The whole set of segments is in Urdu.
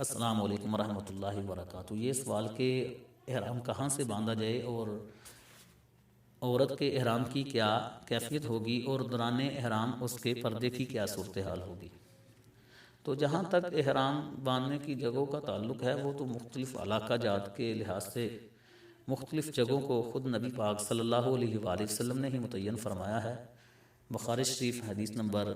السلام علیکم ورحمۃ اللہ وبرکاتہ۔ یہ سوال کہ احرام کہاں سے باندھا جائے اور عورت کے احرام کی کیا کیفیت ہوگی اور دوران احرام اس کے پردے کی کیا صورتحال ہوگی۔ تو جہاں تک احرام باندھنے کی جگہوں کا تعلق ہے وہ تو مختلف علاقہ جات کے لحاظ سے مختلف جگہوں کو خود نبی پاک صلی اللہ علیہ وآلہ وسلم نے ہی متعین فرمایا ہے۔ بخاری شریف حدیث نمبر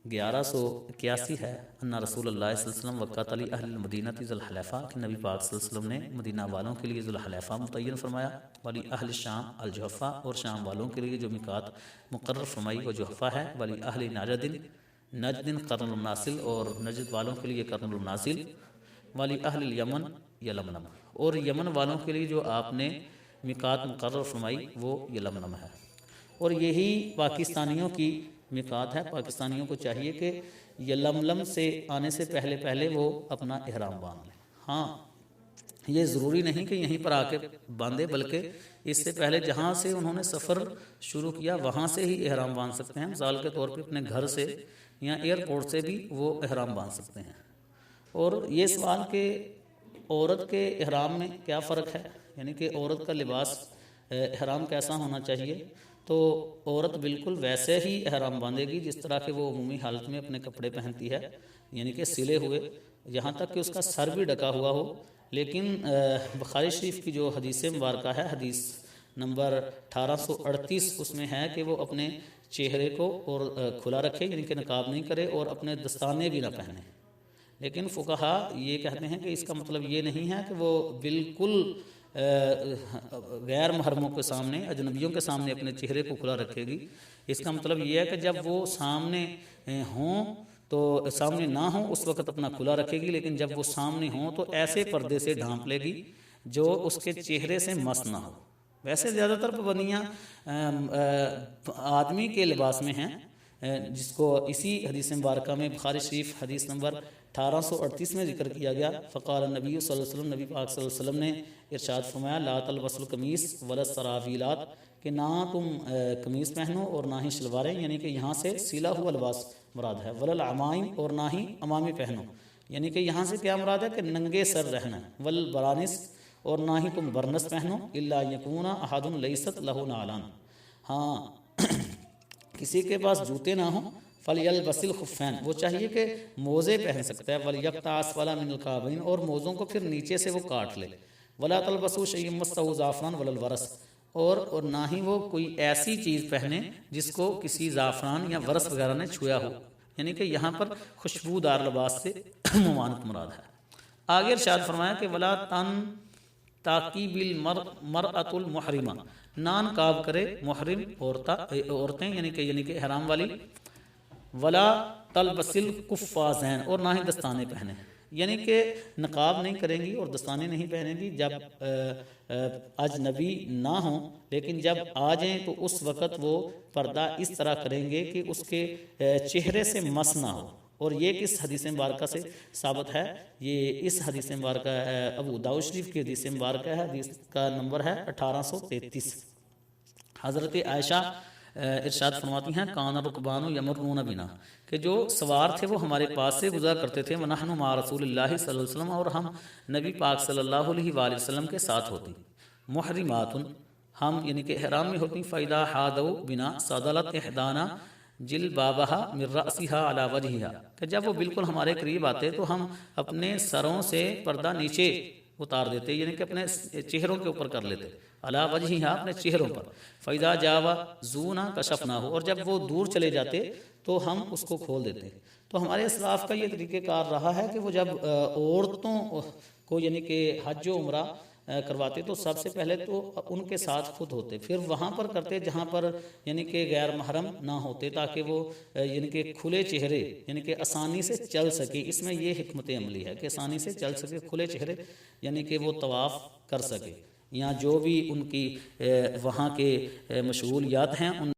1181 ہے، ان رسول اللہ صلی اللہ علیہ وسلم وقت علی اہل المدینہ ذی الحلیفہ کہ نبی پاک صلی اللہ علیہ وسلم نے مدینہ والوں کے لیے ذی الحلیفہ متعین فرمایا، ولی اہل شام الجحفہ اور شام والوں کے لیے جو میقات مقرر فرمائی وہ جحفہ ہے، ولی اہل نجد قرن المنازل اور نجد والوں کے لیے قرن المنازل، ولی اہل الیمن یلملم اور یمن والوں کے لیے جو آپ نے میقات مقرر فرمائی وہ یلملم ہے، اور یہی پاکستانیوں کی میقات ہے۔ پاکستانیوں کو چاہیے کہ یلملم سے آنے سے پہلے وہ اپنا احرام باندھ لیں۔ ہاں، یہ ضروری نہیں کہ یہیں پر آ کے باندھے، بلکہ اس سے پہلے جہاں سے انہوں نے سفر شروع کیا وہاں سے ہی احرام باندھ سکتے ہیں۔ مثال کے طور پہ اپنے گھر سے یا ایئرپورٹ سے بھی وہ احرام باندھ سکتے ہیں۔ اور یہ سوال کہ عورت کے احرام میں کیا فرق ہے، یعنی کہ عورت کا لباس احرام کیسا ہونا چاہیے، تو عورت بالکل ویسے ہی احرام باندھے گی جس طرح کہ وہ عمومی حالت میں اپنے کپڑے پہنتی ہے، یعنی کہ سلے ہوئے، یہاں تک کہ اس کا سر بھی ڈھکا ہوا ہو۔ لیکن بخاری شریف کی جو حدیث مبارکہ ہے، حدیث نمبر 1838، اس میں ہے کہ وہ اپنے چہرے کو اور کھلا رکھے، یعنی کہ نقاب نہیں کرے اور اپنے دستانے بھی نہ پہنے۔ لیکن فقہا یہ کہتے ہیں کہ اس کا مطلب یہ نہیں ہے کہ وہ بالکل غیر محرموں کے سامنے، اجنبیوں کے سامنے اپنے چہرے کو کھلا رکھے گی۔ اس کا مطلب یہ ہے کہ جب وہ سامنے ہوں تو سامنے نہ ہوں اس وقت اپنا کھلا رکھے گی، لیکن جب وہ سامنے ہوں تو ایسے پردے سے ڈھانپ لے گی جو اس کے چہرے سے مس نہ ہو۔ ویسے زیادہ تر پابندیاں آدمی کے لباس میں ہیں، جس کو اسی حدیث مبارکہ میں بخاری شریف حدیث نمبر 1838 میں ذکر کیا گیا۔ فقال النبی صلی اللہ علیہ وسلم، نبی پاک صلی اللہ علیہ وسلم نے ارشاد فرمایا، لا تلبسوا القمیص ولا السراویلات، کہ نہ تم قمیص پہنو اور نہ ہی شلواریں، یعنی کہ یہاں سے سلا ہوا لباس مراد ہے، ولا العمائم اور نہ ہی عمامے پہنو، یعنی کہ یہاں سے کیا مراد ہے کہ ننگے سر رہنا، والبرانس اور نہ ہی تم برنس پہنو، الا یکون احد لیست لہ نعلان، ہاں کسی کے پاس جوتے نہ ہوں، فلیلبس الخفین، وہ چاہیے کہ موزے پہن سکتا ہے، ولیقطع اسفل من الکعبین، اور موزوں کو پھر نیچے سے وہ کاٹ لے، ولا تلبسوا شیئا مسہ زعفران ولا الورس، اور نہ ہی وہ کوئی ایسی چیز پہنے جس کو کسی زعفران یا ورس وغیرہ نے چھویا ہو، یعنی کہ یہاں پر خوشبودار لباس سے ممانعت مراد ہے۔ آگے ارشاد فرمایا کہ ولا تاکی بالمرأۃ المحرمہ، نان کاب کرے محرم عورتیں، یعنی کہ احرام والی، ولا تلبس القفازین، اور نہ ہی دستانے پہنے، یعنی کہ نقاب نہیں کریں گی اور دستانے نہیں پہنیں گی جب اجنبی نہ ہوں، لیکن جب آ جائیں تو اس وقت وہ پردہ اس طرح کریں گے کہ اس کے چہرے سے مس نہ ہو۔ اور یہ کس حدیث مبارکہ سے ثابت ہے؟ یہ اس حدیث مبارکہ ابو داؤد شریف کی حدیث مبارکہ ہے، حدیث کا نمبر ہے 1833۔ حضرت عائشہ ارشاد فرماتی ہیں، کان الرکبان یمرون بنا، کہ جو سوار تھے وہ ہمارے پاس سے گزرا کرتے تھے، ونحن مع رسول اللہ صلی اللہ علیہ وسلم، اور ہم نبی پاک صلی اللہ علیہ وآلہ وسلم کے ساتھ ہوتی، محرمات، ہم یعنی کہ احرام میں ہوتی، فاذا حاذوا بنا صدلت احدانا جلبابها من رأسها على وجهها، کہ جب وہ بالکل ہمارے قریب آتے تو ہم اپنے سروں سے پردہ نیچے اتار دیتے، یعنی کہ اپنے چہروں کے اوپر کر لیتے، علی وجہہا، اپنے چہروں پر، فاذا جاوزونا کشفناہ، اور جب وہ دور چلے جاتے تو ہم اس کو کھول دیتے۔ تو ہمارے اسلاف کا یہ طریقہ کار رہا ہے کہ وہ جب عورتوں کو یعنی کہ حج و عمرہ کرواتے تو سب سے پہلے تو ان کے ساتھ خود ہوتے، پھر وہاں پر کرتے جہاں پر یعنی کہ غیر محرم نہ ہوتے، تاکہ وہ یعنی کہ کھلے چہرے یعنی کہ آسانی سے چل سکے۔ اس میں یہ حکمت عملی ہے کہ آسانی سے چل سکے، کھلے چہرے، یعنی کہ وہ طواف کر سکے، یا جو بھی ان کی وہاں کے مشغولیات ہیں ان